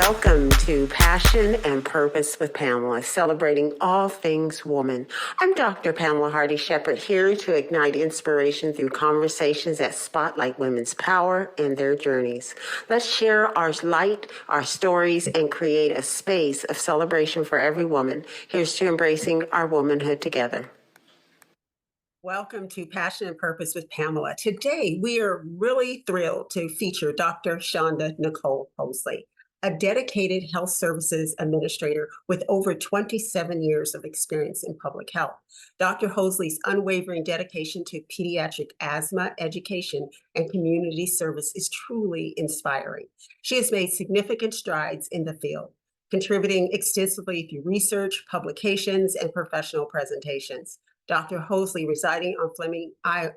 Welcome to Passion and Purpose with Pamela, celebrating all things woman. I'm Dr. Pamela Hardy-Shepherd, here to ignite inspiration through conversations that spotlight women's power and their journeys. Let's share our light, our stories, and create a space of celebration for every woman. Here's to embracing our womanhood together. Welcome to Passion and Purpose with Pamela. Today, we are really thrilled to feature Dr. Chanda Nicole Holsey, a dedicated health services administrator with over 27 years of experience in public health. Dr. Holsey's unwavering dedication to pediatric asthma education and community service is truly inspiring. She has made significant strides in the field, contributing extensively through research, publications, and professional presentations. Dr. Holsey, residing on Fleming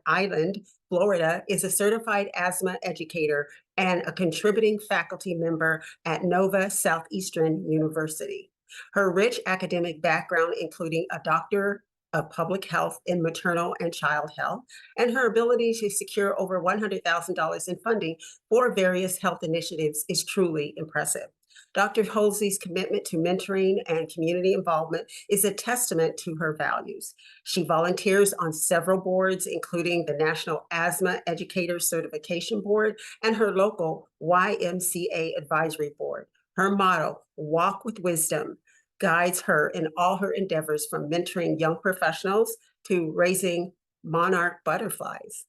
Island, Florida, is a certified asthma educator and a contributing faculty member at Nova Southeastern University. Her rich academic background, including a doctor of public health in maternal and child health, and her ability to secure over $100,000 in funding for various health initiatives is truly impressive. Dr. Holsey's commitment to mentoring and community involvement is a testament to her values. She volunteers on several boards, including the National Asthma Educator Certification Board and her local YMCA Advisory Board. Her motto, "Walk with Wisdom," guides her in all her endeavors, from mentoring young professionals to raising monarch butterflies.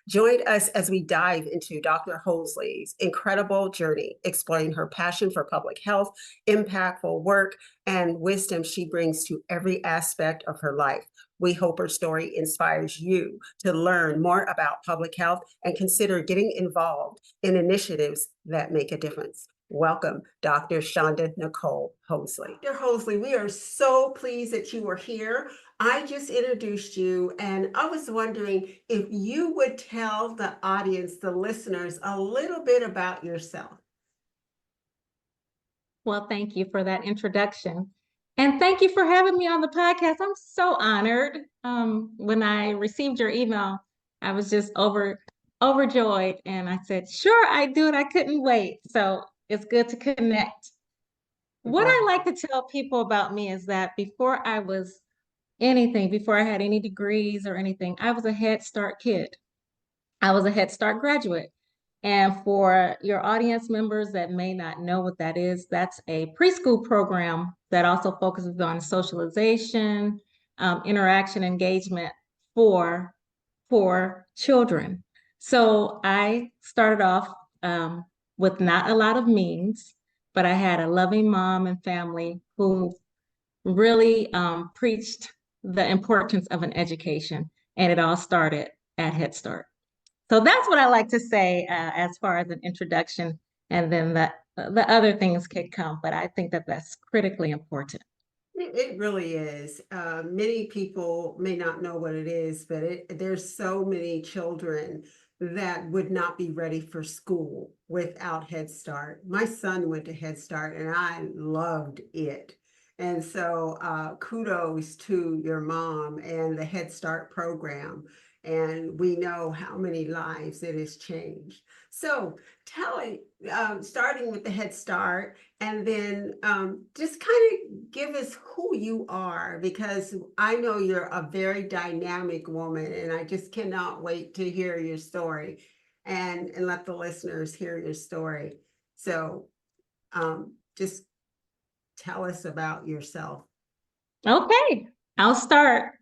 Join us as we dive into Dr. Holsey's incredible journey, exploring her passion for public health, impactful work, and wisdom she brings to every aspect of her life. We hope her story inspires you to learn more about public health and consider getting involved in initiatives that make a difference. Welcome, Dr. Chanda Nicole Holsey. Dr. Holsey, we are so pleased that you are here. I just introduced you, and I was wondering if you would tell the audience, the listeners, a little bit about yourself. Well, thank you for that introduction. And thank you for having me on the podcast. I'm so honored. When I received your email, I was just overjoyed. And I said, sure, I do it. I couldn't wait. So it's good to connect. What I like to tell people about me is that before I was anything, before I had any degrees or anything, I was a Head Start kid. I was a Head Start graduate. And for your audience members that may not know what that is, that's a preschool program that also focuses on socialization, interaction, engagement for children. So I started off with not a lot of means, but I had a loving mom and family who really preached the importance of an education. And it all started at Head Start. So that's what I like to say as far as an introduction, and then the other things can come, but I think that that's critically important. It really is. Many people may not know what it is, but there's so many children that would not be ready for school without Head Start. My son went to Head Start and I loved it. And so kudos to your mom and the Head Start program. And we know how many lives it has changed. So starting with the Head Start, and then just kind of give us who you are, because I know you're a very dynamic woman, and I just cannot wait to hear your story and let the listeners hear your story. So just tell us about yourself. Okay, I'll start.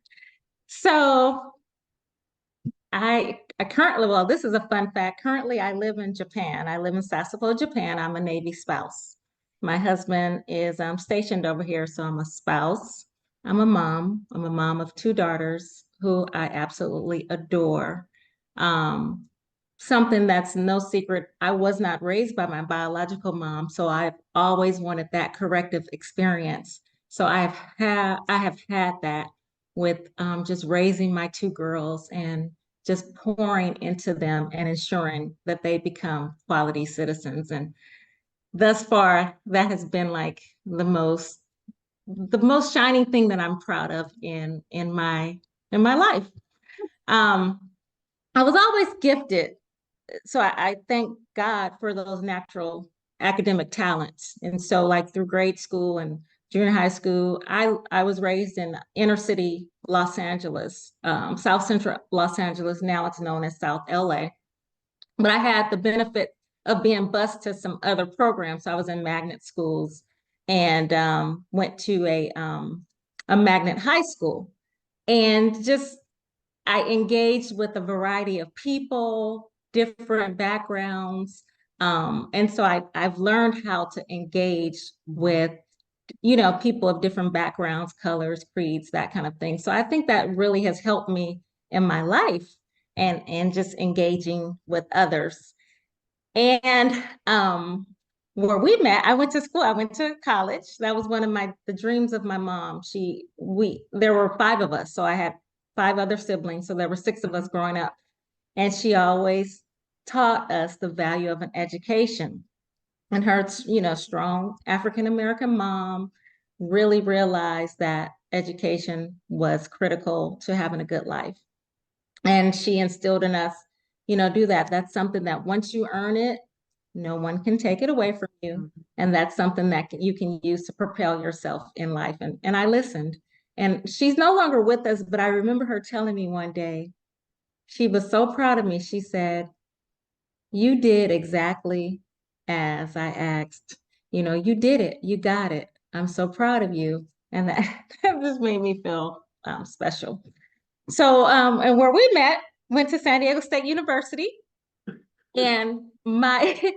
So I currently, well, this is a fun fact. Currently, I live in Japan. I live in Sasebo, Japan. I'm a Navy spouse. My husband is stationed over here, so I'm a spouse. I'm a mom. I'm a mom of two daughters who I absolutely adore. Something that's no secret, I was not raised by my biological mom, so I've always wanted that corrective experience. So I have had that with just raising my two girls and just pouring into them and ensuring that they become quality citizens. And thus far, that has been like the most shining thing that I'm proud of in my life. I was always gifted, so I thank God for those natural academic talents. And so like through grade school and junior high school, I was raised in inner city Los Angeles, South Central Los Angeles. Now it's known as South LA. But I had the benefit of being bused to some other programs. So I was in magnet schools and went to a magnet high school. And just I engaged with a variety of people, different backgrounds. And so I've learned how to engage with, people of different backgrounds, colors, creeds, that kind of thing. So I think that really has helped me in my life and just engaging with others. And where we met, I went to school, I went to college. That was one of the dreams of my mom. There were five of us. So I had five other siblings. So there were six of us growing up. And she always taught us the value of an education. And her, strong African-American mom really realized that education was critical to having a good life. And she instilled in us, do that. That's something that once you earn it, no one can take it away from you. And that's something that you can use to propel yourself in life. And I listened. And she's no longer with us, but I remember her telling me one day, she was so proud of me. She said, "You did exactly as I asked. You did it. You got it. I'm so proud of you." And that, that just made me feel special. So, and where we met, went to San Diego State University, and my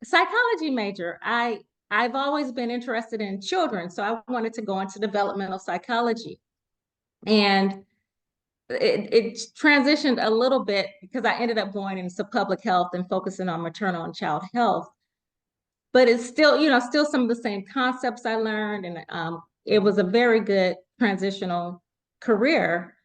psychology major, I've always been interested in children, so I wanted to go into developmental psychology. And it transitioned a little bit because I ended up going into public health and focusing on maternal and child health. But it's still, still some of the same concepts I learned, and it was a very good transitional career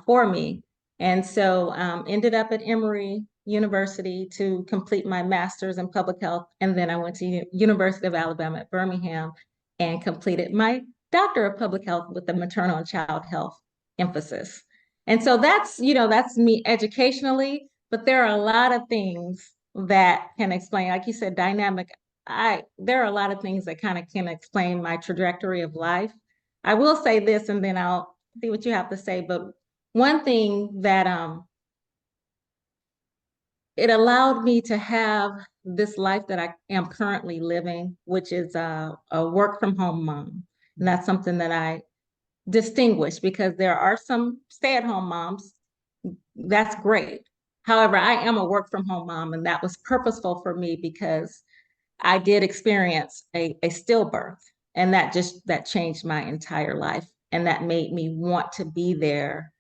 for me. And so ended up at Emory University to complete my master's in public health. And then I went to University of Alabama at Birmingham and completed my doctor of public health with the maternal and child health emphasis. And so that's me educationally, but there are a lot of things that can explain, like you said, dynamic. There are a lot of things that kind of can explain my trajectory of life. I will say this, and then I'll see what you have to say. But one thing that it allowed me to have this life that I am currently living, which is a work from home mom. And that's something that I distinguish because there are some stay-at-home moms. That's great. However, I am a work from home mom, and that was purposeful for me because I did experience a stillbirth, and that changed my entire life, and that made me want to be there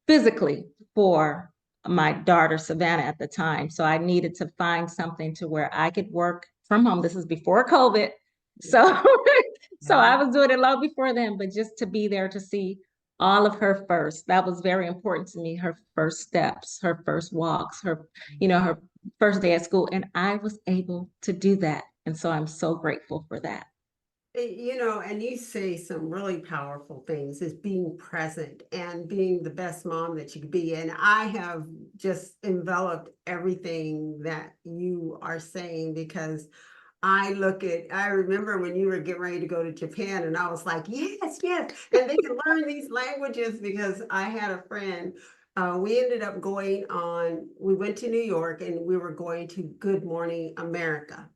physically for my daughter Savannah at the time. So I needed to find something to where I could work from home. This is before COVID, so so I was doing it long before then, but just to be there to see all of her first, that was very important to me. Her first steps, her first walks, her first day at school, and I was able to do that. And so I'm so grateful for that. And you say some really powerful things is being present and being the best mom that you could be. And I have just enveloped everything that you are saying because I remember when you were getting ready to go to Japan, and I was like, yes, yes. And they can learn these languages because I had a friend. We ended up we went to New York and we were going to Good Morning America.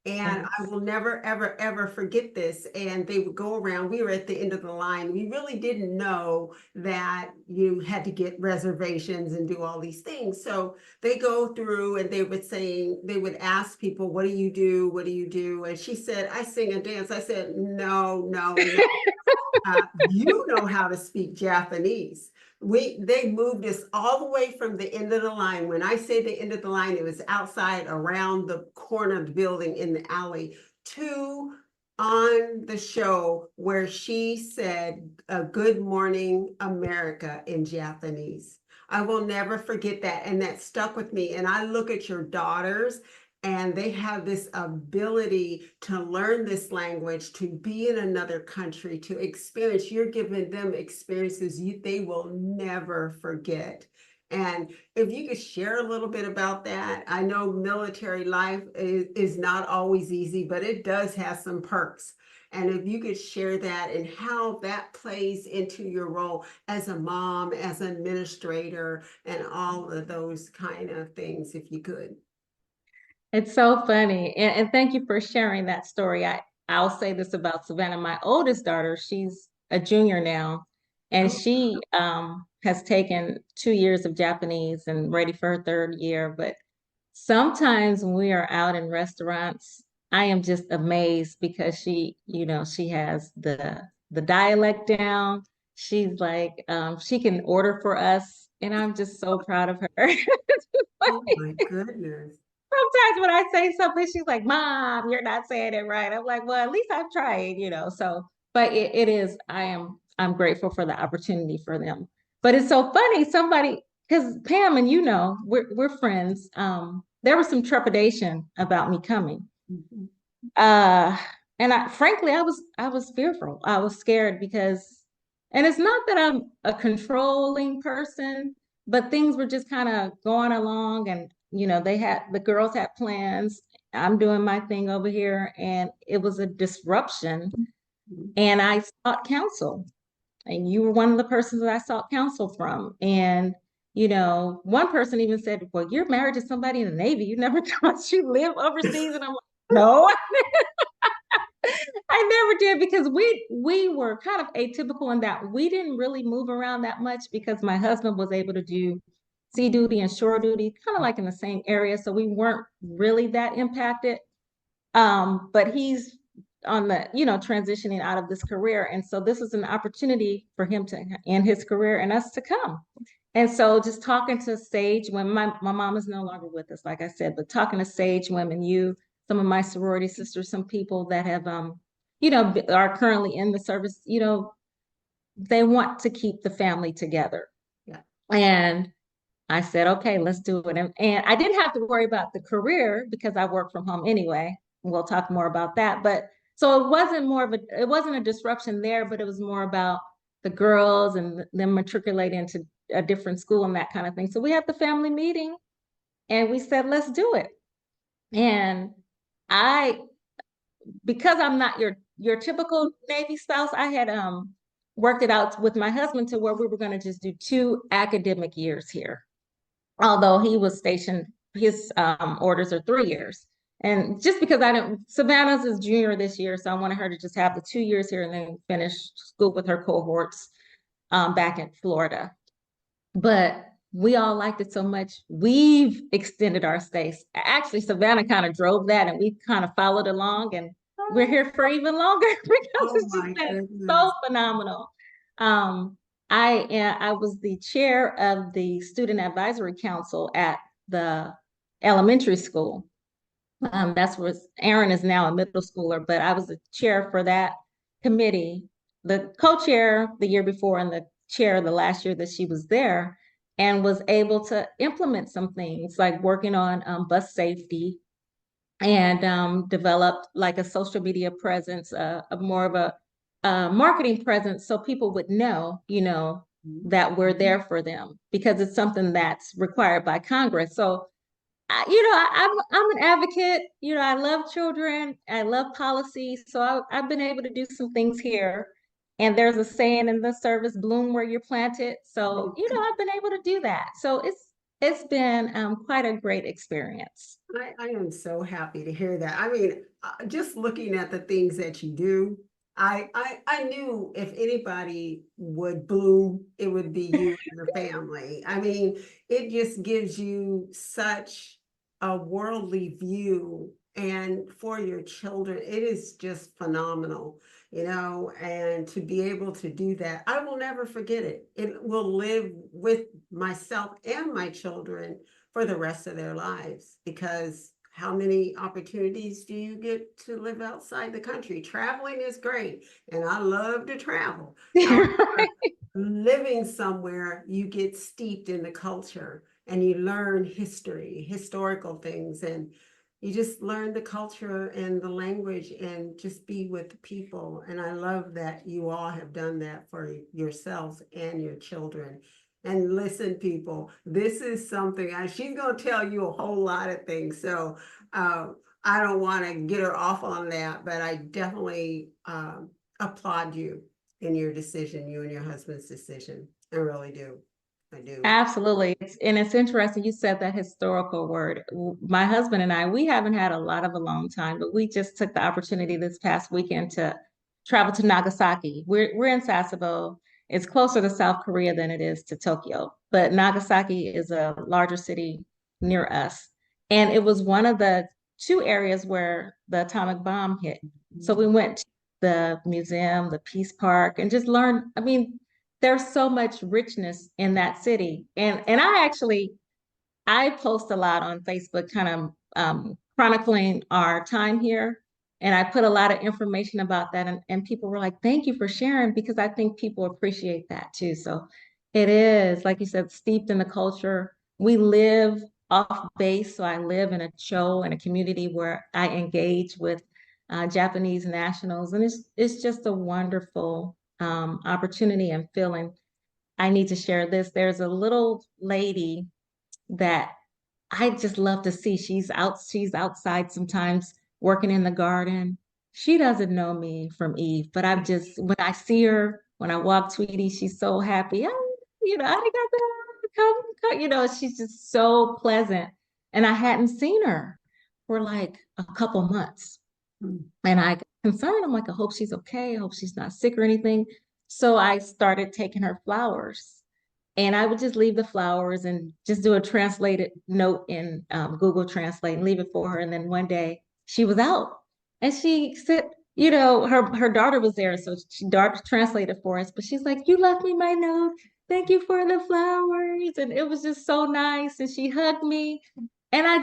And Yes. I will never, ever, ever forget this. And they would go around. We were at the end of the line. We really didn't know that you had to get reservations and do all these things. So they go through and they would ask people, what do you do? What do you do? And she said, I sing and dance. I said, no, no, no. You know how to speak Japanese. They moved us all the way from the end of the line. When I say the end of the line, it was outside around the corner of the building in the alley to on the show where she said, Good Morning America in Japanese. I will never forget that. And that stuck with me. And I look at your daughters and they have this ability to learn this language, to be in another country, to experience. You're giving them experiences they will never forget. And if you could share a little bit about that. I know military life is not always easy, but it does have some perks. And if you could share that and how that plays into your role as a mom, as an administrator, and all of those kind of things, if you could. It's so funny. And thank you for sharing that story. I'll say this about Savannah, my oldest daughter, she's a junior now, and Oh, she has taken 2 years of Japanese and ready for her third year. But sometimes when we are out in restaurants, I am just amazed because she has the dialect down. She's like, she can order for us, and I'm just so proud of her. oh my goodness. Sometimes when I say something, she's like, Mom, you're not saying it right. I'm like, well, at least I'm trying. So, but it is, I'm grateful for the opportunity for them. But it's so funny, because Pam and we're friends. There was some trepidation about me coming. Mhm. Uh, and frankly, I was fearful. I was scared and it's not that I'm a controlling person, but things were just kind of going along, and the girls had plans. I'm doing my thing over here, and it was a disruption. And I sought counsel, and you were one of the persons that I sought counsel from. And one person even said, "Well, you're married to somebody in the Navy. You never thought you live overseas." And I'm like, "No." I never did, because we were kind of atypical in that we didn't really move around that much, because my husband was able to do sea duty and shore duty kind of like in the same area, so we weren't really that impacted. But he's on the transitioning out of this career, and so this is an opportunity for him to end his career and us to come. And so just talking to sage women, my mom is no longer with us, like I said, but talking to sage women, some of my sorority sisters, some people that have are currently in the service, they want to keep the family together. Yeah. And I said, okay, let's do it. And I didn't have to worry about the career because I work from home anyway. We'll talk more about that. But so it wasn't a disruption there, but it was more about the girls and them matriculating into a different school and that kind of thing. So we had the family meeting and we said, let's do it. And I, because I'm not your typical Navy spouse, I had worked it out with my husband to where we were going to just do 2 academic years here, although he was stationed, his orders are 3 years. And just because Savannah's is junior this year, so I wanted her to just have the 2 years here and then finish school with her cohorts back in Florida. But we all liked it so much, we've extended our stays. Actually, Savannah kind of drove that, and we kind of followed along, and we're here for even longer because Oh it's just my been goodness. so phenomenal. Um, I was the chair of the Student Advisory Council at the elementary school. That's where Aaron is now a middle schooler, but I was the chair for that committee, the co-chair the year before, and the chair the last year that she was there, and was able to implement some things like working on bus safety, and developed like a social media presence, a more of a marketing presence, so people would know, that we're there for them, because it's something that's required by Congress. So I'm an advocate. I love children. I love policy. So I've been able to do some things here. And there's a saying in the service, bloom where you're planted. So, I've been able to do that. So it's been quite a great experience. I am so happy to hear that. I mean, just looking at the things that you do, I knew if anybody would bloom, it would be you and your family. I mean, it just gives you such a worldly view, and for your children, it is just phenomenal, and to be able to do that, I will never forget it. It will live with myself and my children for the rest of their lives, because how many opportunities do you get to live outside the country? Traveling is great, and I love to travel. However, living somewhere, you get steeped in the culture and you learn historical things, and you just learn the culture and the language and just be with the people. And I love that you all have done that for yourselves and your children. And listen, people, this is something she's going to tell you a whole lot of things. So I don't want to get her off on that, but I definitely applaud you in your decision, you and your husband's decision. I really do. I do. Absolutely. It's interesting you said that historical word. My husband and I, we haven't had a lot of alone time, but we just took the opportunity this past weekend to travel to Nagasaki. We're in Sasebo. It's closer to South Korea than it is to Tokyo, but Nagasaki is a larger city near us. And it was one of the two areas where the atomic bomb hit. So we went to the museum, the Peace Park, and just learned, I mean, there's so much richness in that city. And I post a lot on Facebook kind of chronicling our time here. And I put a lot of information about that. And people were like, thank you for sharing, because I think people appreciate that too. So it is, like you said, steeped in the culture. We live off base. So I live in a show in a community where I engage with Japanese nationals. And it's just a wonderful opportunity and feeling. I need to share this. There's a little lady that I just love to see. She's outside sometimes working in the garden. She doesn't know me from Eve, but when I see her, when I walk Tweety, she's so happy. Oh, arigato, come, she's just so pleasant. And I hadn't seen her for like a couple months. And I got concerned. I'm like, I hope she's okay. I hope she's not sick or anything. So I started taking her flowers. And I would just leave the flowers and just do a translated note in Google Translate and leave it for her. And then one day she was out and she said, her daughter was there. So she daughter translated for us. But she's like, you left me my note. Thank you for the flowers. And it was just so nice. And she hugged me. And I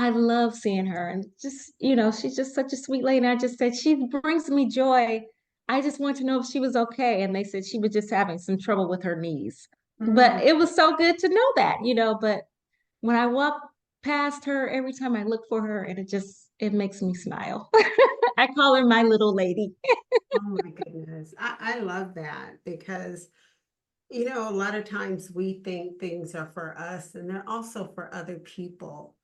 love seeing her. And just, she's just such a sweet lady. And I just said, she brings me joy. I just want to know if she was okay. And they said she was just having some trouble with her knees. But it was so good to know that, but when I walk past her, every time I look for her, and it makes me smile. I call her my little lady. Oh my goodness. I love that because, a lot of times we think things are for us and they're also for other people.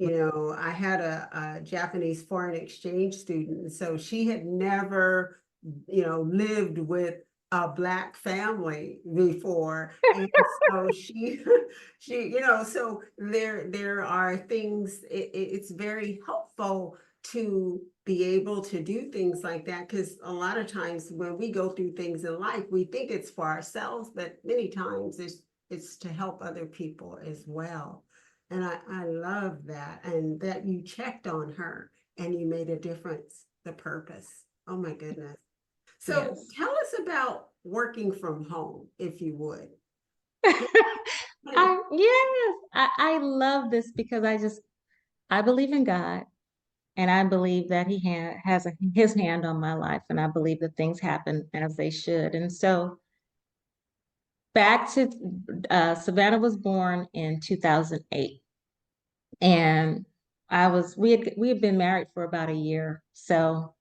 I had a Japanese foreign exchange student, so she had never, lived with a Black family before. And so so there are things, it's very helpful to be able to do things like that, because a lot of times when we go through things in life, we think it's for ourselves, but many times it's to help other people as well. And I love that, and that you checked on her and you made a difference, the purpose. Oh my goodness. So Yes. tell us about working from home, if you would. Yes, I love this because I believe in God, and I believe that has his hand on my life, and I believe that things happen as they should. And so back to Savannah was born in 2008, and we had been married for about a year. So,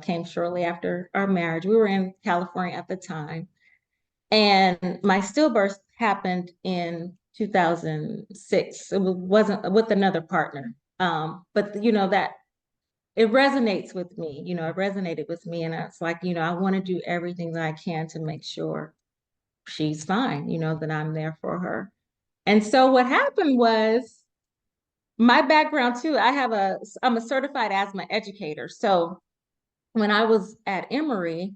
came shortly after our marriage. We were in California at the time. And my stillbirth happened in 2006. It wasn't with another partner. But that it resonates with me, it resonated with me. And it's like, I want to do everything that I can to make sure she's fine, that I'm there for her. And so what happened was my background too, I'm a certified asthma educator. So when I was at Emory,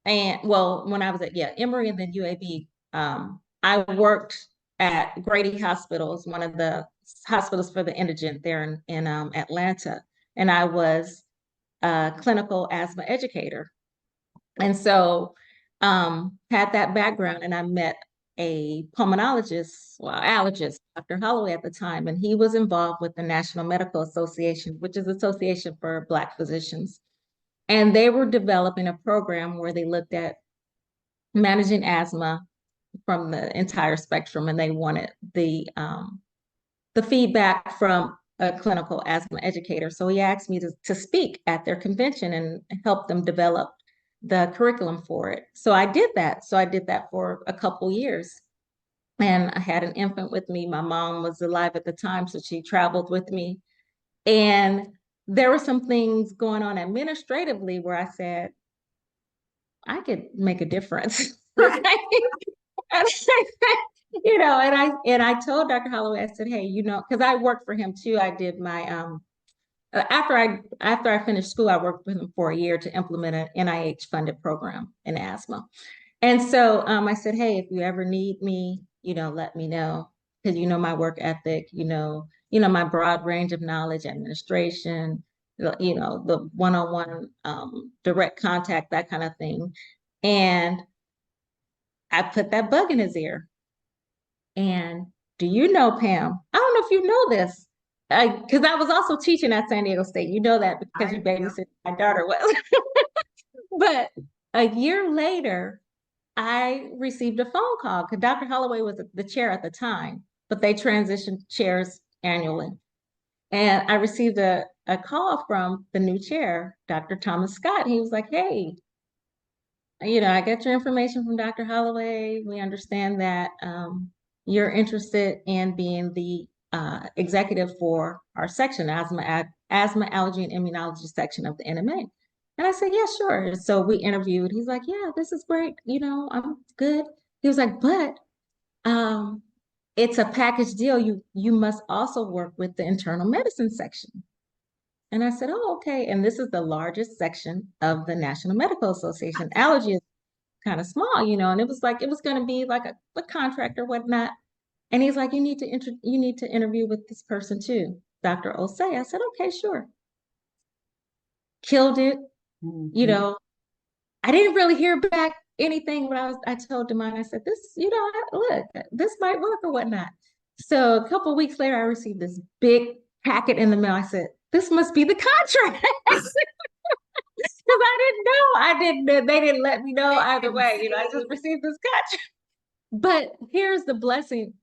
when I was at Emory and then UAB, I worked at Grady Hospitals, one of the hospitals for the indigent there in Atlanta, and I was a clinical asthma educator. And so had that background, and I met a pulmonologist, allergist, Dr. Holloway at the time, and he was involved with the National Medical Association, which is Association for Black Physicians. And they were developing a program where they looked at managing asthma from the entire spectrum, and they wanted the feedback from a clinical asthma educator. So he asked me to speak at their convention and help them develop the curriculum for it. So I did that. So I did that for a couple years. And I had an infant with me. My mom was alive at the time, so she traveled with me. And there were some things going on administratively where I said, I could make a difference. Right. And I told Dr. Holloway, I said, hey, because I worked for him too. I did my after I finished school, I worked with him for a year to implement an NIH funded program in asthma. And so I said, hey, if you ever need me, let me know, because my work ethic, my broad range of knowledge, administration, the one-on-one direct contact, that kind of thing. And I put that bug in his ear. And do you know, Pam? I don't know if you know this, because I was also teaching at San Diego State. You know that because you Yep. babysitted my daughter was. But a year later, I received a phone call because Dr. Holloway was the chair at the time, but they transitioned chairs annually. And I received a call from the new chair, Dr. Thomas Scott. He was like, hey, I got your information from Dr. Holloway. We understand that you're interested in being the executive for our section, asthma, allergy, and immunology section of the NMA. And I said, yeah, sure. So we interviewed. He's like, yeah, this is great. I'm good. He was like, but it's a package deal. You must also work with the internal medicine section. And I said, oh, okay. And this is the largest section of the National Medical Association. Allergy is kind of small, and it was going to be like a contract or whatnot. And he's like, you need to interview with this person too, Dr. Osei. I said, okay, sure. Killed it. Mm-hmm. I didn't really hear back anything when I told Demond, I said, this, look, this might work or whatnot. So a couple of weeks later, I received this big packet in the mail. I said, this must be the contract. Because they didn't let me know either way. I just received this contract. But here's the blessing.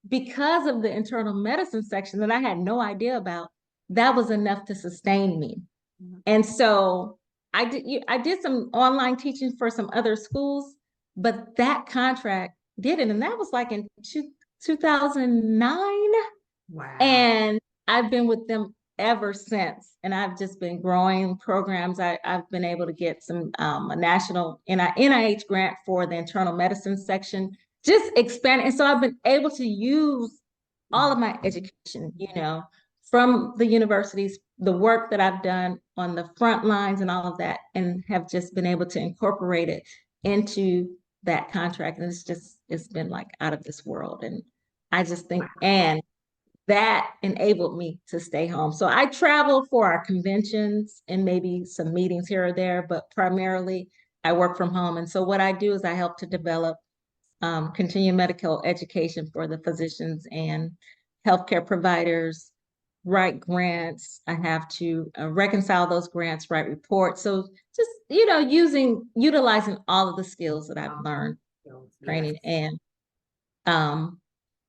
Because of the internal medicine section that I had no idea about, that was enough to sustain me. And so I did some online teaching for some other schools, but that contract did it. And that was like in 2009. Wow. And I've been with them ever since. And I've just been growing programs. I've been able to get some a national NIH grant for the internal medicine section, just expand. And so I've been able to use all of my education, from the universities, the work that I've done on the front lines and all of that, and have just been able to incorporate it into that contract. And it's been like out of this world. And I just think, and that enabled me to stay home. So I travel for our conventions and maybe some meetings here or there, but primarily I work from home. And so what I do is I help to develop continuing medical education for the physicians and healthcare providers, write grants. I have to reconcile those grants, write reports. So just, utilizing all of the skills that I've learned, training. And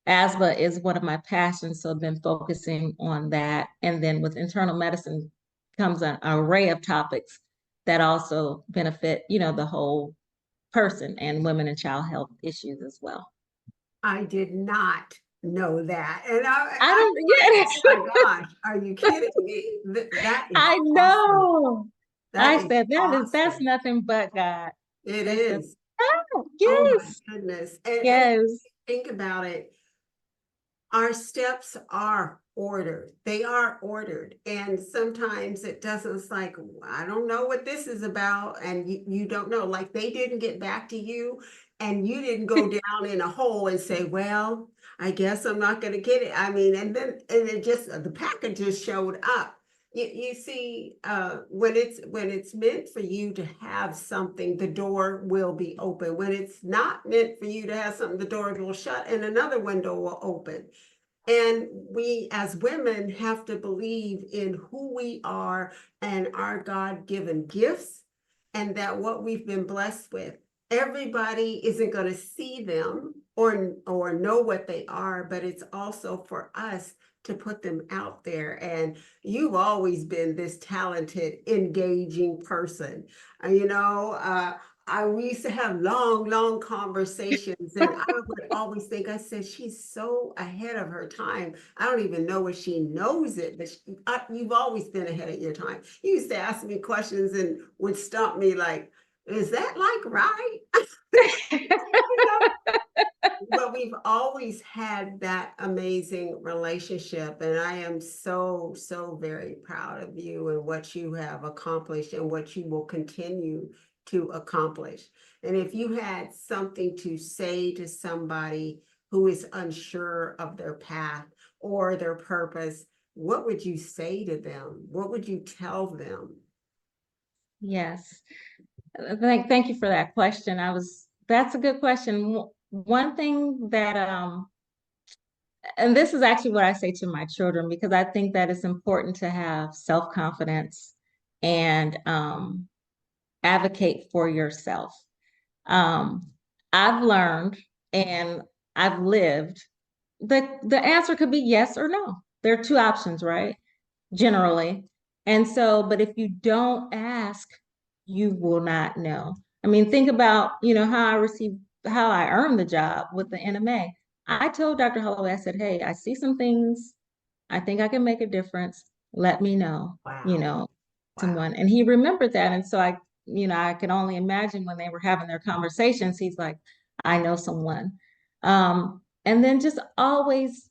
asthma is one of my passions, so I've been focusing on that. And then with internal medicine comes an array of topics that also benefit, the whole person, and women and child health issues as well. I did not know that. And I don't oh my gosh, are you kidding me? That is I awesome. know. That I is said that's awesome. nothing but God. It That's is. oh, Oh my yes. goodness. And Yes. think about it. Our steps are ordered. They are ordered. And sometimes it doesn't, it's like, I don't know what this is about. And you don't know, like they didn't get back to you and you didn't go down in a hole and say, well, I guess I'm not going to get it. I mean, and it just, the package just showed up. You see, when it's meant for you to have something, the door will be open. When it's not meant for you to have something, the door will shut and another window will open. And we as women have to believe in who we are and our God-given gifts, and that what we've been blessed with, everybody isn't going to see them or know what they are, but it's also for us to put them out there. And you've always been this talented, engaging person. we used to have long conversations, and I would always think, I said, she's so ahead of her time. I don't even know if she knows it, but you've always been ahead of your time. You used to ask me questions and would stump me like, is that like right? You know, but we've always had that amazing relationship, and I am so very proud of you and what you have accomplished and what you will continue to accomplish. And if you had something to say to somebody who is unsure of their path or their purpose, what would you say to them? What would you tell them? Yes. Thank you for that question. That's a good question. One thing that, and this is actually what I say to my children, because I think that it's important to have self-confidence and advocate for yourself. Um, I've learned and I've lived that the answer could be yes or no. There are two options, right? Generally. And so, but if you don't ask, you will not know. I mean, think about, how I earned the job with the NMA. I told Dr. Holloway, I said, hey, I see some things. I think I can make a difference. Let me know, Wow. Wow. someone. And he remembered that. And so I can only imagine when they were having their conversations, he's like, I know someone. And then just always,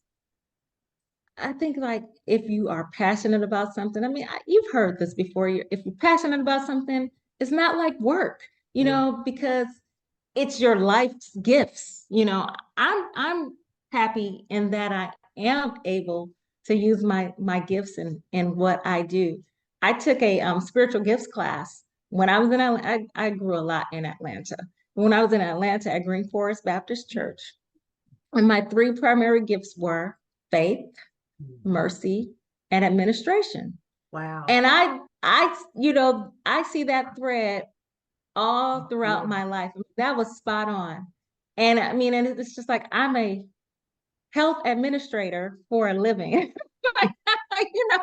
I think, like, if you are passionate about something, I mean, you've heard this before. If you're passionate about something, it's not like work, Yeah. because it's your life's gifts. I'm happy in that I am able to use my gifts in what I do. I took a spiritual gifts class when I was in Atlanta. I grew a lot in Atlanta. When I was in Atlanta at Green Forest Baptist Church, and my three primary gifts were faith, mercy, and administration. Wow. And I see that thread all throughout my life. That was spot on. And I mean, and it's just like I'm a health administrator for a living. you know,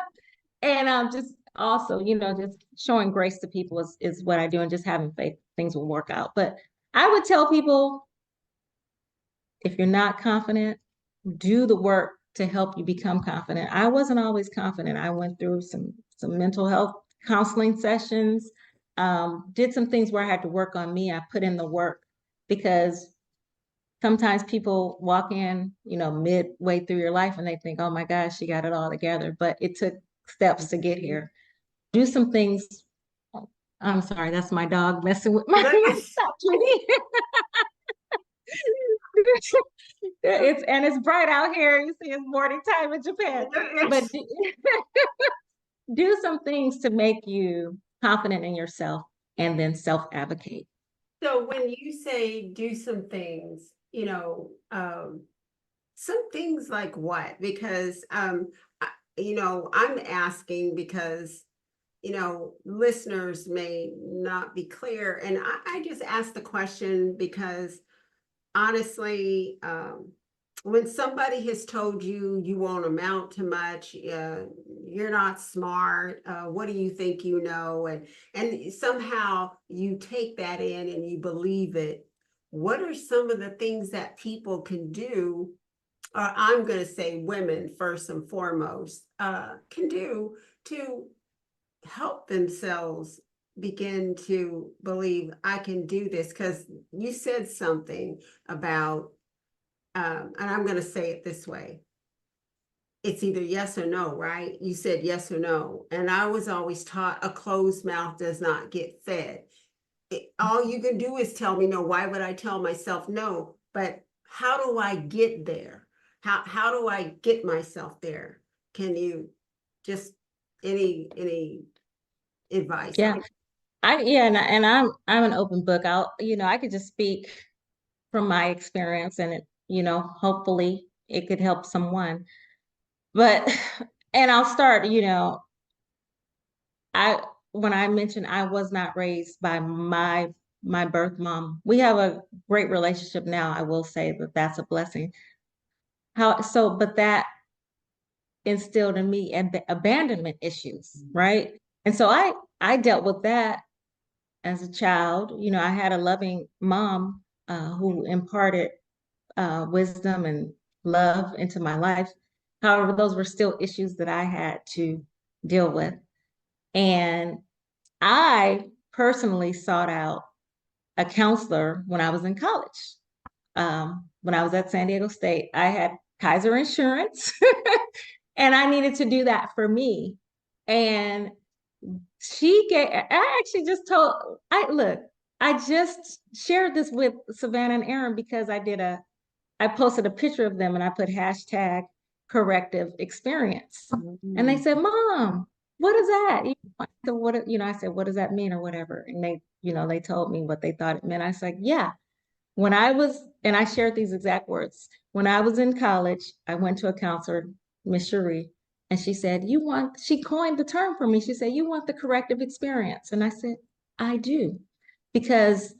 and just also, just showing grace to people is what I do, and just having faith things will work out. But I would tell people, if you're not confident, do the work to help you become confident. I wasn't always confident. I went through some mental health counseling sessions, did some things where I had to work on me. I put in the work, because sometimes people walk in, midway through your life and they think, oh my gosh, she got it all together. But it took steps to get here. Do some things. I'm sorry, that's my dog messing with my stop, Judy. It's bright out here. You see, it's morning time in Japan. But do some things to make you confident in yourself, and then self-advocate. So when you say do some things, some things like what? Because I'm asking because listeners may not be clear, and I just asked the question because honestly, when somebody has told you you won't amount to much, you're not smart, what do you think you know? And somehow you take that in and you believe it. What are some of the things that people can do, or I'm going to say women first and foremost, can do to help themselves begin to believe I can do this? Because you said something about, and I'm going to say it this way. It's either yes or no, right? You said yes or no. And I was always taught a closed mouth does not get fed. All you can do is tell me no. Why would I tell myself no? But how do I get there? How do I get myself there? Can you just any advice Yeah. on? And I'm an open book. I could just speak from my experience, and hopefully it could help someone. But and I'll start, I when I mentioned I was not raised by my birth mom. We have a great relationship now. I will say that that's a blessing. But that instilled in me abandonment issues, right? And so I dealt with that as a child. I had a loving mom who imparted wisdom and love into my life. However, those were still issues that I had to deal with. And I personally sought out a counselor when I was in college. When I was at San Diego State, I had Kaiser Insurance, and I needed to do that for me. And I actually just told, I just shared this with Savannah and Aaron because I posted a picture of them and I put hashtag corrective experience. And they said, Mom, what is that? So I said, what does that mean or whatever? And they told me what they thought it meant. I said, yeah, and I shared these exact words. When I was in college, I went to a counselor, Miss Cherie, and she said, she coined the term for me. She said, you want the corrective experience. And I said, I do. Because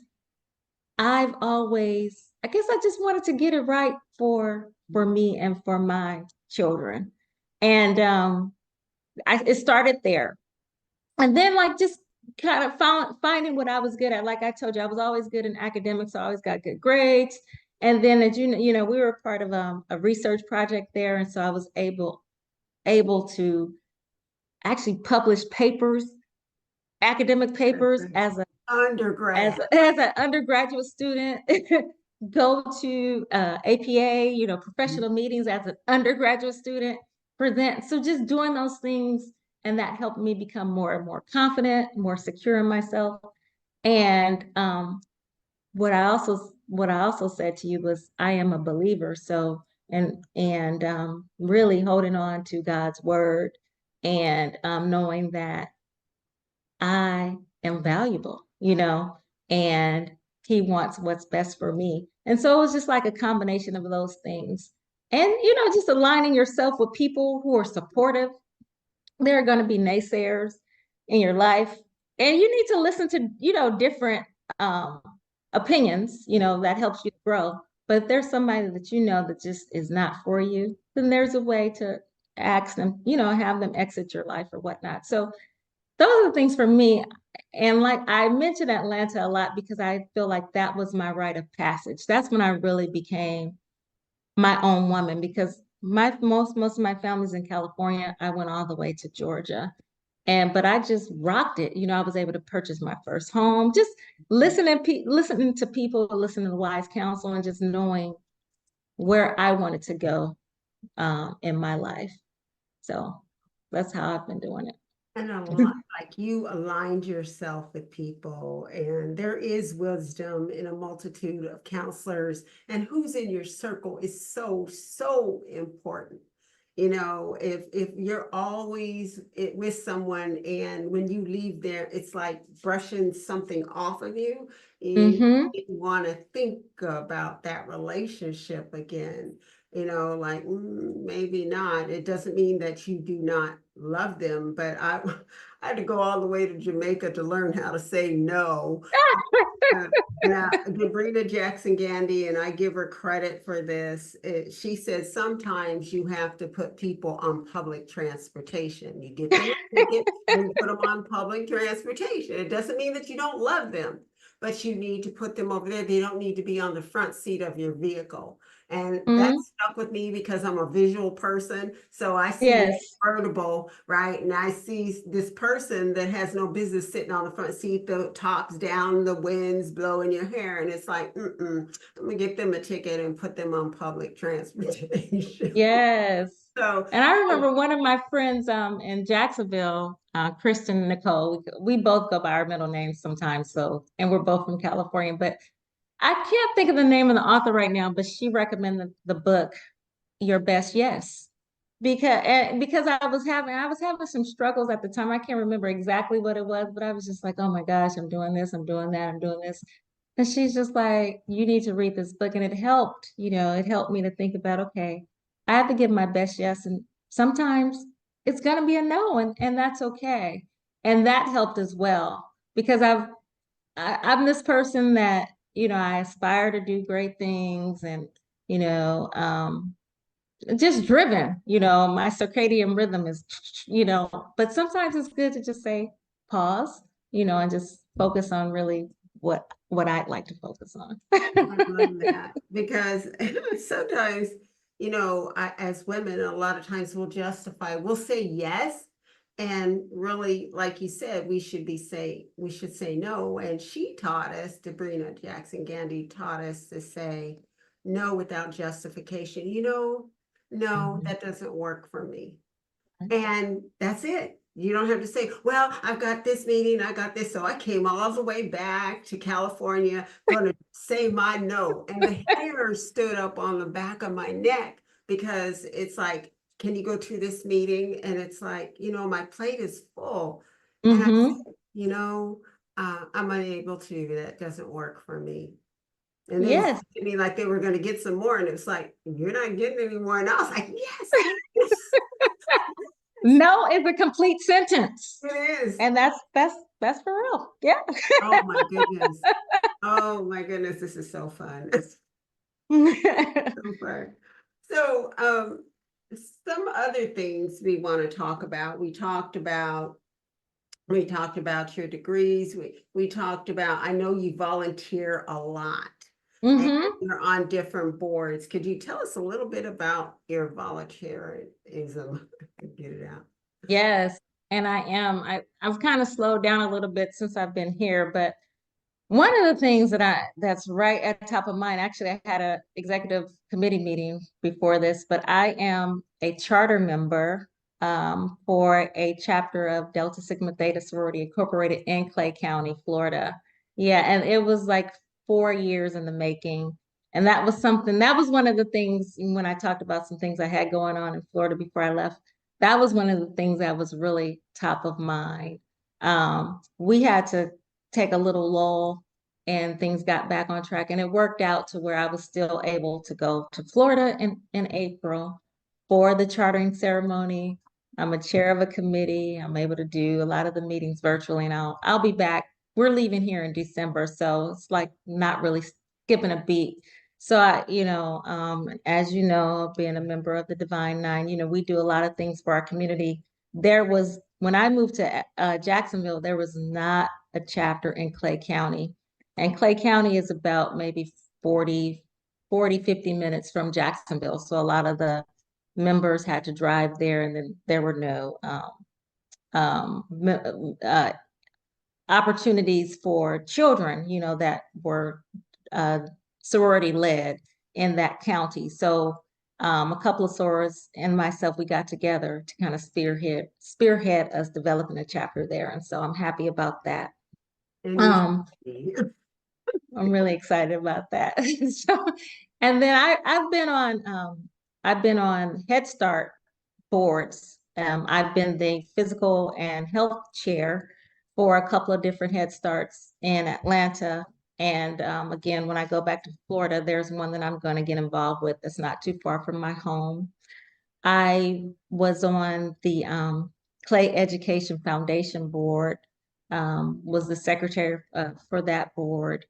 I guess I just wanted to get it right for me and for my children. And it started there. And then just kind of finding what I was good at. Like I told you, I was always good in academics. So I always got good grades. And then as we were part of a research project there. And so I was able to actually publish academic papers as an undergraduate student, go to APA, professional meetings as an undergraduate student, present. So just doing those things, and that helped me become more and more confident, more secure in myself. And what I also said to you was, I am a believer. So and really holding on to God's word, and knowing that I am valuable, and he wants what's best for me. And so it was just like a combination of those things. And, just aligning yourself with people who are supportive. There are going to be naysayers in your life. And you need to listen to, different opinions, that helps you grow. But if there's somebody that that just is not for you, then there's a way to ask them, have them exit your life or whatnot. So those are the things for me. And like I mentioned Atlanta a lot because I feel like that was my rite of passage. That's when I really became my own woman, because most of my family's in California. I went all the way to Georgia. But I just rocked it. I was able to purchase my first home, just listening to people, listening to wise counsel, and just knowing where I wanted to go in my life. So that's how I've been doing it. And a lot, like you aligned yourself with people, and there is wisdom in a multitude of counselors, and who's in your circle is so, so important. If you're always with someone, and when you leave there, it's like brushing something off of you, you want to think about that relationship again. Like maybe not. It doesn't mean that you do not love them, but I had to go all the way to Jamaica to learn how to say no. Now, Gabrina Jackson Gandy, and I give her credit for this. She said sometimes you have to put people on public transportation. You get them a ticket and put them on public transportation. It doesn't mean that you don't love them, but you need to put them over there. They don't need to be on the front seat of your vehicle. And that stuck with me because I'm a visual person. So I see a convertible, right? And I see this person that has no business sitting on the front seat, the top's down, the wind's blowing your hair. And it's like, I'm gonna get them a ticket and put them on public transportation. Yes. So, and I remember one of my friends in Jacksonville, Chanda Nicole, we both go by our middle names sometimes. And we're both from California, but I can't think of the name of the author right now, but she recommended the book, Your Best Yes. Because I was having some struggles at the time. I can't remember exactly what it was, but I was just like, oh my gosh, I'm doing this, I'm doing that, I'm doing this. And she's just like, you need to read this book. And it helped me to think about, okay, I have to give my best yes. And sometimes it's going to be a no, and that's okay. And that helped as well, because I'm this person that, I aspire to do great things, and, just driven, my circadian rhythm is, but sometimes it's good to just say pause, and just focus on really what I'd like to focus on. I love that because sometimes, as women, a lot of times we'll say yes. And really, like you said, we should say no. And she taught us, Sabrina Jackson Gandy taught us to say no without justification. No, Mhm. that doesn't work for me. And that's it. You don't have to say, well, I've got this meeting, I got this. So I came all the way back to California, going to say my no. And the hair stood up on the back of my neck because it's like, can you go to this meeting? And it's like, my plate is full. And I Mm-hmm. said, I'm unable to, that doesn't work for me. And they Yes. said to me like they were going to get some more. And it was like, you're not getting any more. And I was like, yes, yes. No is a complete sentence. It is. And that's for real. Yeah. Oh my goodness. Oh my goodness. This is so fun. It's so fun. So, some other things we want to talk about. We talked about your degrees. We talked about, I know you volunteer a lot and Mm-hmm. you're on different boards. Could you tell us a little bit about your volunteerism? Get it out. Yes. And I am. I've kind of slowed down a little bit since I've been here, but one of the things that's right at the top of mind, actually, I had a executive committee meeting before this, but I am a charter member for a chapter of Delta Sigma Theta Sorority Incorporated in Clay County, Florida. Yeah, and it was like 4 years in the making. And that was one of the things when I talked about some things I had going on in Florida before I left. That was one of the things that was really top of mind. We had to take a little lull and things got back on track. And it worked out to where I was still able to go to Florida in April for the chartering ceremony. I'm a chair of a committee. I'm able to do a lot of the meetings virtually, and I'll be back. We're leaving here in December, so it's like not really skipping a beat. So as you know, being a member of the Divine Nine, we do a lot of things for our community. When I moved to Jacksonville, there was not a chapter in Clay County. And Clay County is about maybe 50 minutes from Jacksonville. So a lot of the members had to drive there, and then there were no opportunities for children, that were uh, sorority led in that county. So a couple of sorors and myself, we got together to kind of spearhead us developing a chapter there. And so I'm happy about that. And you Um, should I'm really excited about that. So, and then I've been on Head Start boards. I've been the physical and health chair for a couple of different Head Starts in Atlanta. And again, when I go back to Florida, there's one that I'm going to get involved with that's not too far from my home. I was on the Clay Education Foundation board, was the secretary for that board,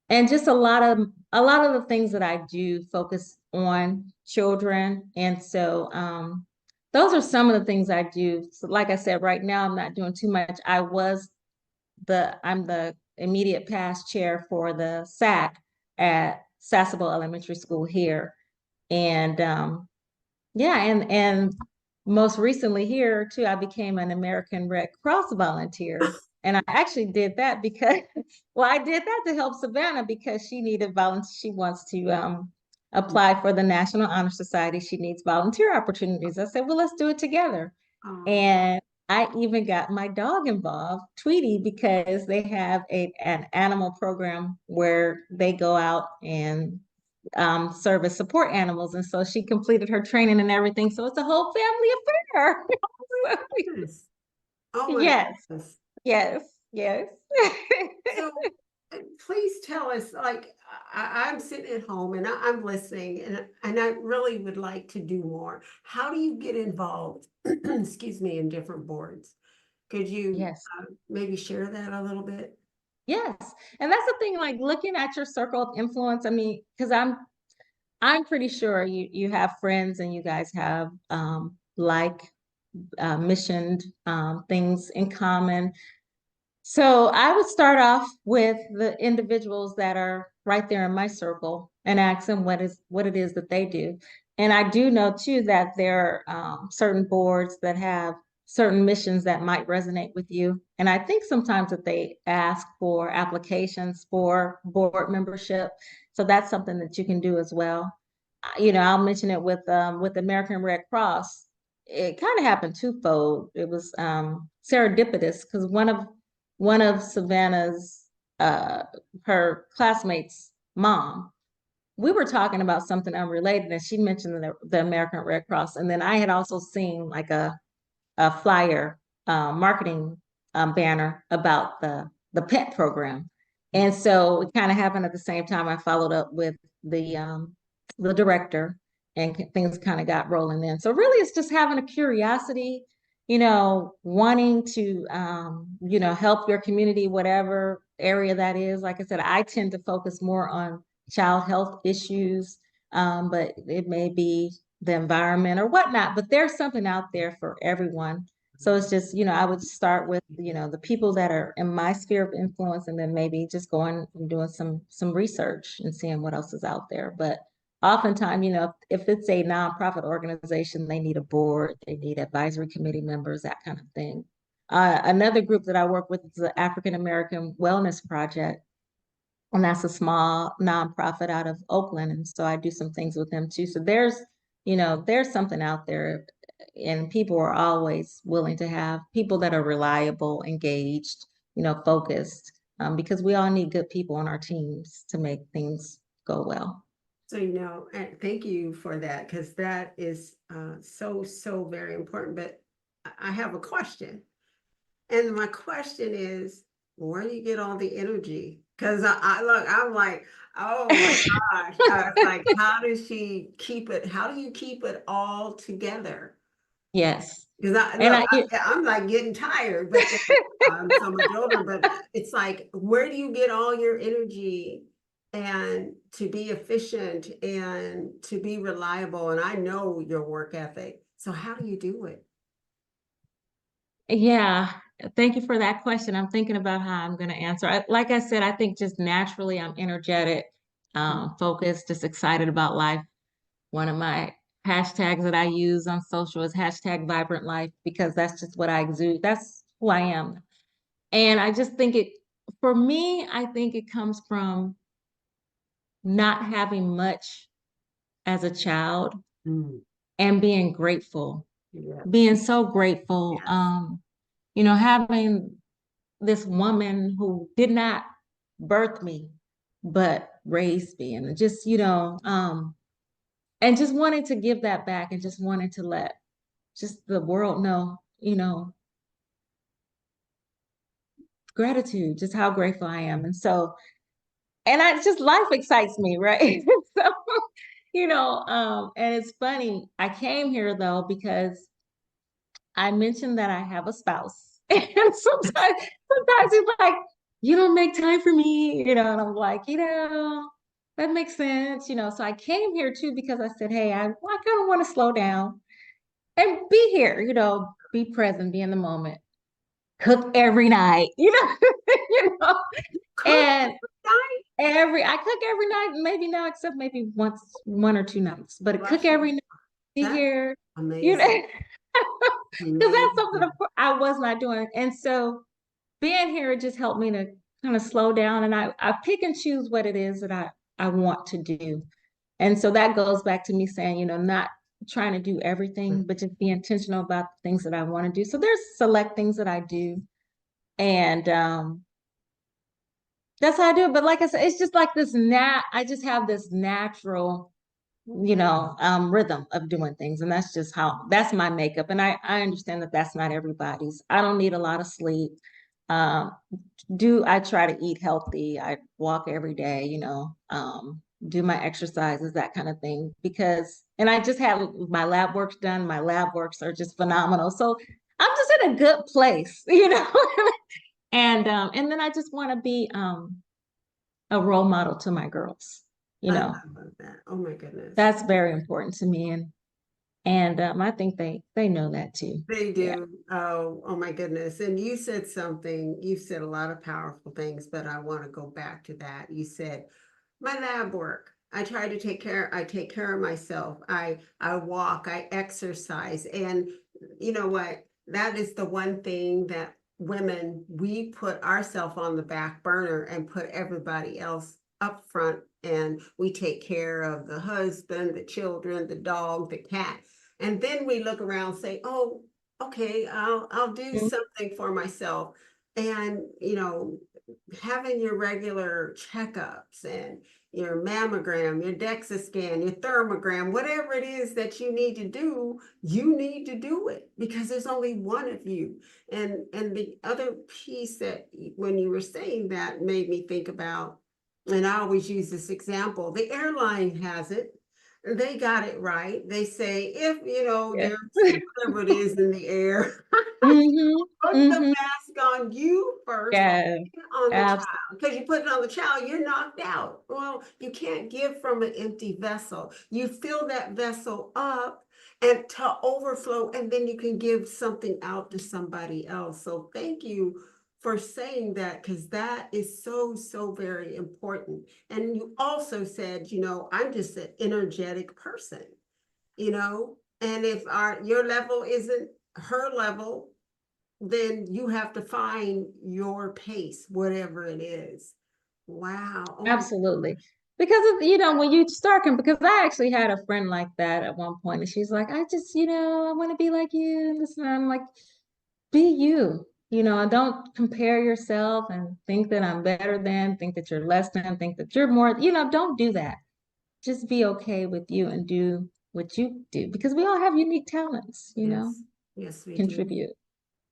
and just a lot of the things that I do focus on children. And so those are some of the things I do. So like I said, right now I'm not doing too much. I'm the immediate past chair for the SAC at Sassable Elementary School here. And yeah, and most recently here too, I became an American Red Cross volunteer. And I actually did that because, well, I did that to help Savannah because she needed volunteers. She wants to apply for the National Honor Society. She needs volunteer opportunities. I said, well, let's do it together. Oh, And I even got my dog involved, Tweety, because they have an animal program where they go out and service support animals. And so she completed her training and everything. So it's a whole family affair. So, goodness. Oh my yes, goodness. yes, yes. So please tell us, like, I'm sitting at home and I'm listening and I really would like to do more. How do you get involved, excuse me, in different boards? Could you Yes, maybe share that a little bit? yes. And that's the thing, like looking at your circle of influence. I mean, because I'm pretty sure you have friends and you guys have like missioned things in common. So I would start off with the individuals that are right there in my circle and ask them what it is that they do. And I do know too that there are certain boards that have certain missions that might resonate with you. And I think sometimes that they ask for applications for board membership. So that's something that you can do as well. I'll mention it with American Red Cross. It kind of happened twofold. It was serendipitous because one of Savannah's her classmates' mom. We were talking about something unrelated, and she mentioned the American Red Cross, and then I had also seen like a flyer marketing banner about the pet program, and so it kind of happened at the same time. I followed up with the director, and things kind of got rolling then. So really, it's just having a curiosity, wanting to help your community, whatever area that is. Like I said, I tend to focus more on child health issues, but it may be the environment or whatnot, but there's something out there for everyone. So it's just, I would start with, the people that are in my sphere of influence, and then maybe just going and doing some research and seeing what else is out there. But oftentimes, if it's a nonprofit organization, they need a board, they need advisory committee members, that kind of thing. Another group that I work with is the African American Wellness Project, and that's a small nonprofit out of Oakland. And so I do some things with them too. So there's something out there, and people are always willing to have people that are reliable, engaged, focused, because we all need good people on our teams to make things go well. So, and thank you for that, because that is so very important. But I have a question. And my question is, where do you get all the energy? Because I look, I'm like, oh my gosh. It's like, how does she keep it? How do you keep it all together? Yes. Because I'm like getting tired, but I'm so much older. But it's like, where do you get all your energy and to be efficient and to be reliable? And I know your work ethic. So how do you do it? Yeah, thank you for that question. I'm thinking about how I'm going to answer. Like I said, I think just naturally I'm energetic, focused, just excited about life. One of my hashtags that I use on social is hashtag vibrant life, because that's just what I exude. That's who I am. And I just think for me, I think it comes from not having much as a child Mm, and being grateful, yes, being so grateful. yes. Having this woman who did not birth me, but raised me, and just, and just wanting to give that back, and just wanting to let just the world know, gratitude, just how grateful I am. And so, and I just, life excites me, right? So, and it's funny, I came here though, because I mentioned that I have a spouse. And sometimes he's like, you don't make time for me, and I'm like, that makes sense, So I came here too because I said, hey, I kind of want to slow down and be here, be present, be in the moment, cook every night, you know, Cook and night, I cook every night, maybe now, except maybe once, 1 or 2 nights, but I cook bless you. every night, be That's here, you know, amazing. because that's something Amazing. I was not doing. And so being here, it just helped me to kind of slow down, and I pick and choose what it is that I want to do. And so that goes back to me saying, not trying to do everything, but just be intentional about the things that I want to do. So there's select things that I do. And that's how I do it. But like I said, it's just like I just have this natural, rhythm of doing things. And that's my makeup. And I understand that that's not everybody's. I don't need a lot of sleep. Um, I try to eat healthy. I walk every day, do my exercises, that kind of thing, and I just had my lab works done. My lab works are just phenomenal. So I'm just in a good place, and then I just want to be, a role model to my girls, I love that. Oh my goodness. that's very important to me. And And I think they know that too. They Yeah. do. Oh my goodness. And you said something, you said a lot of powerful things, but I want to go back to that. You said, my lab work. I take care of myself. I walk, I exercise. And you know what? That is the one thing that women, we put ourselves on the back burner and put everybody else up front, and we take care of the husband, the children, the dog, the cat. And then we look around and say, "Oh, okay, I'll do Mhm. something for myself." And having your regular checkups and your mammogram, your DEXA scan, your thermogram, whatever it is that you need to do, you need to do it because there's only one of you. And the other piece that when you were saying that made me think about, and I always use this example, the airline has it. They got it right. They say if Yeah. there's whatever it is in the air, Hmm. put the Hmm. mask on you first, Yes. on the child, Absolutely. because you put it on the child, you're knocked out. Well, you can't give from an empty vessel. You fill that vessel up and to overflow, and then you can give something out to somebody else. So thank you for saying that, because that is so, so very important. And you also said, I'm just an energetic person, and if your level isn't her level, then you have to find your pace, whatever it is. Wow. Oh my. Absolutely. Because when you start, because I actually had a friend like that at one point, and she's like, I just, I want to be like you. And this, and I'm like, be you. Don't compare yourself and think that I'm better than, think that you're less than, think that you're more, don't do that. Just be okay with you and do what you do because we all have unique talents, Yes. Yes, we do. contribute.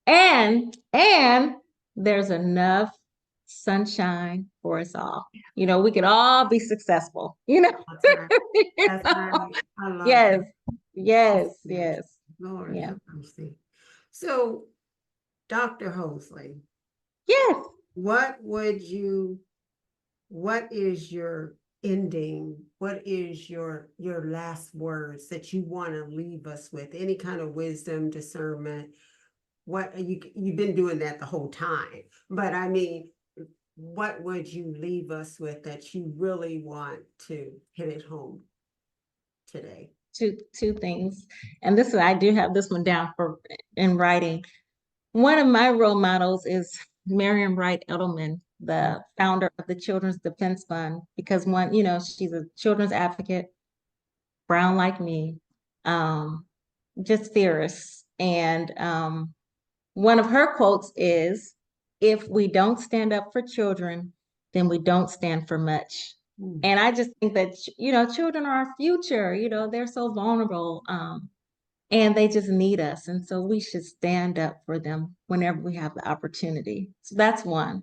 And there's enough sunshine for us all. We could all be successful, That's right. You That's know? right. I love Yes, that. yes, Yes. yes. Lord Yeah. have mercy. So, Dr. Holsey, Yes. what would you what is your ending? What is your last words that you want to leave us with? Any kind of wisdom, discernment? What you've been doing that the whole time, but I mean, what would you leave us with that you really want to hit it home today? Two things. And I do have this one down for in writing. One of my role models is Marian Wright Edelman, the founder of the Children's Defense Fund, because she's a children's advocate, brown like me, um, just fierce. And one of her quotes is, if we don't stand up for children, then we don't stand for much. Mm. And I just think that, children are our future, they're so vulnerable. And they just need us. And so we should stand up for them whenever we have the opportunity. So that's one.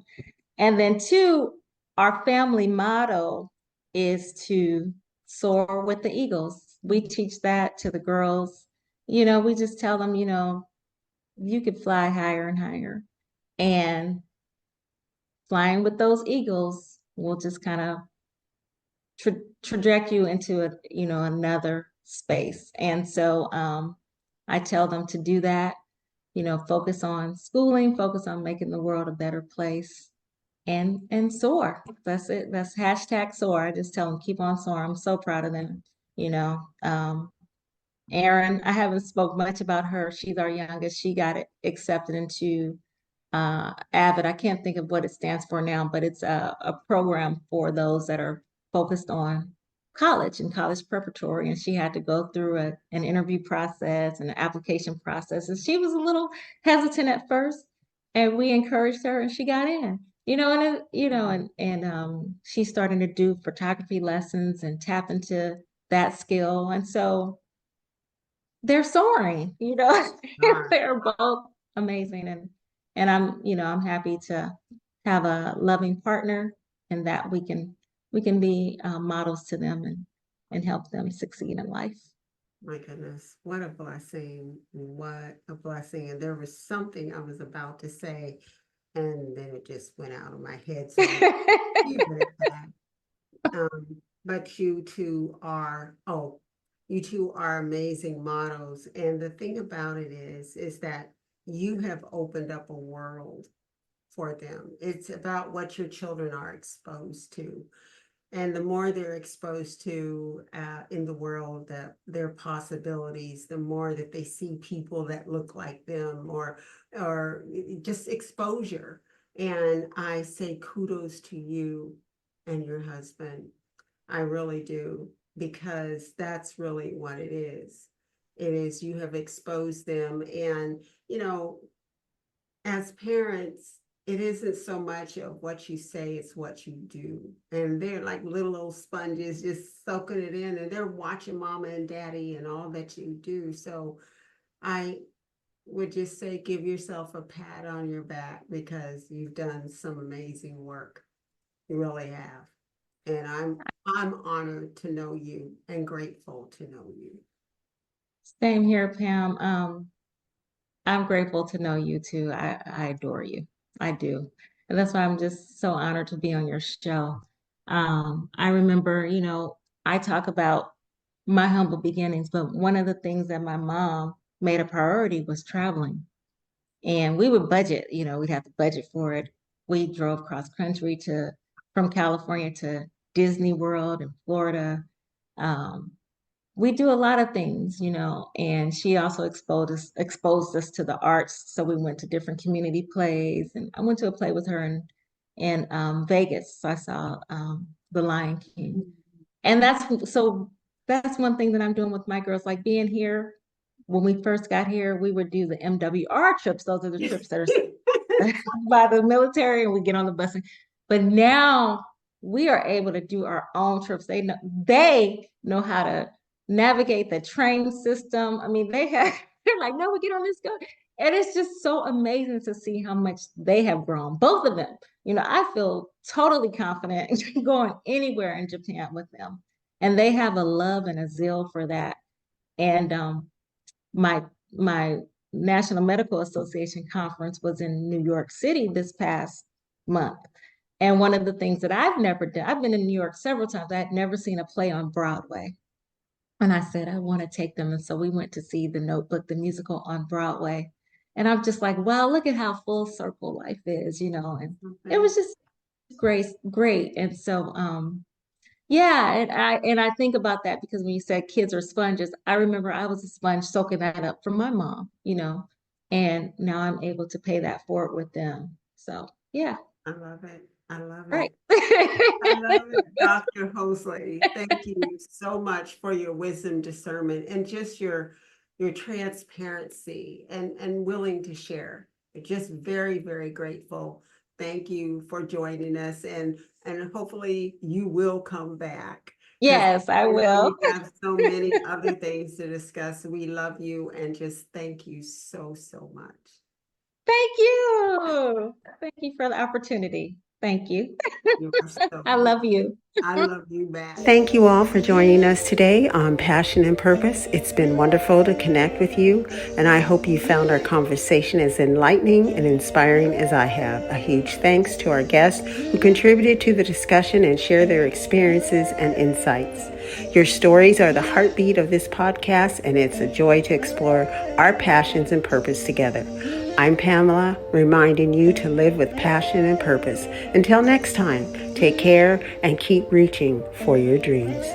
And then two, our family motto is to soar with the eagles. We teach that to the girls. We just tell them, you could fly higher and higher. And flying with those eagles will just kind of traject you into another space. And so I tell them to do that, focus on schooling, focus on making the world a better place, and soar. That's it. That's hashtag soar. I just tell them keep on soaring. I'm so proud of them. you know um Erin, I haven't spoke much about her. She's our youngest. She got accepted into AVID. I can't think of what it stands for now, but it's a program for those that are focused on college and college preparatory. And she had to go through an interview process and an application process. And she was a little hesitant at first, and we encouraged her, and she got in. She's starting to do photography lessons and tap into that skill. And so they're soaring, Right. they're both amazing. And I'm happy to have a loving partner and that we can be models to them and help them succeed in life. My goodness, what a blessing. What a blessing. And there was something I was about to say, and then it just went out of my head. So I'm keeping it back. But you two are, oh, You two are amazing models. And the thing about it is that you have opened up a world for them. It's about what your children are exposed to. And the more they're exposed to in the world, their possibilities, the more that they see people that look like them, or just exposure. And I say kudos to you and your husband. I really do, because that's really what it is. It is, you have exposed them. And, as parents, it isn't so much of what you say, it's what you do. And they're like little old sponges just soaking it in, and they're watching mama and daddy and all that you do. So I would just say give yourself a pat on your back, because you've done some amazing work. You really have. And I'm honored to know you and grateful to know you. Same here, Pam. I'm grateful to know you too. I adore you. I do. And that's why I'm just so honored to be on your show. I remember, I talk about my humble beginnings, but one of the things that my mom made a priority was traveling. And we would budget, we'd have to budget for it. We drove cross country from California to Disney World in Florida. Um, we do a lot of things, and she also exposed us to the arts. So we went to different community plays, and I went to a play with her in Vegas. So I saw The Lion King. And that's one thing that I'm doing with my girls, like being here. When we first got here, we would do the MWR trips. Those are the trips that are by the military, and we get on the bus. But now we are able to do our own trips. They know how to navigate the train system. I mean, they're like, no, we get on this go. And it's just so amazing to see how much they have grown, both of them. I feel totally confident going anywhere in Japan with them. And they have a love and a zeal for that. And my National Medical Association conference was in New York City this past month. And one of the things that I've never done, I've been in New York several times. I had never seen a play on Broadway. And I said, I want to take them. And so we went to see The Notebook, the musical on Broadway. And I'm just like, wow, look at how full circle life is, and it was just great. And so, yeah, and I think about that because when you said kids are sponges, I remember I was a sponge soaking that up from my mom, and now I'm able to pay that forward with them. So, yeah. I love it. I love Right. it. I love it, Dr. Holsey. Thank you so much for your wisdom, discernment, and just your transparency and willing to share. Just very, very grateful. Thank you for joining us, and hopefully you will come back. Yes, I will. We have so many other things to discuss. We love you and just thank you so, so much. Thank you. Thank you for the opportunity. Thank you. I love you. I love you back. Thank you all for joining us today on Passion and Purpose. It's been wonderful to connect with you, and I hope you found our conversation as enlightening and inspiring as I have. A huge thanks to our guests who contributed to the discussion and shared their experiences and insights. Your stories are the heartbeat of this podcast, and it's a joy to explore our passions and purpose together. I'm Pamela, reminding you to live with passion and purpose. Until next time, take care and keep reaching for your dreams.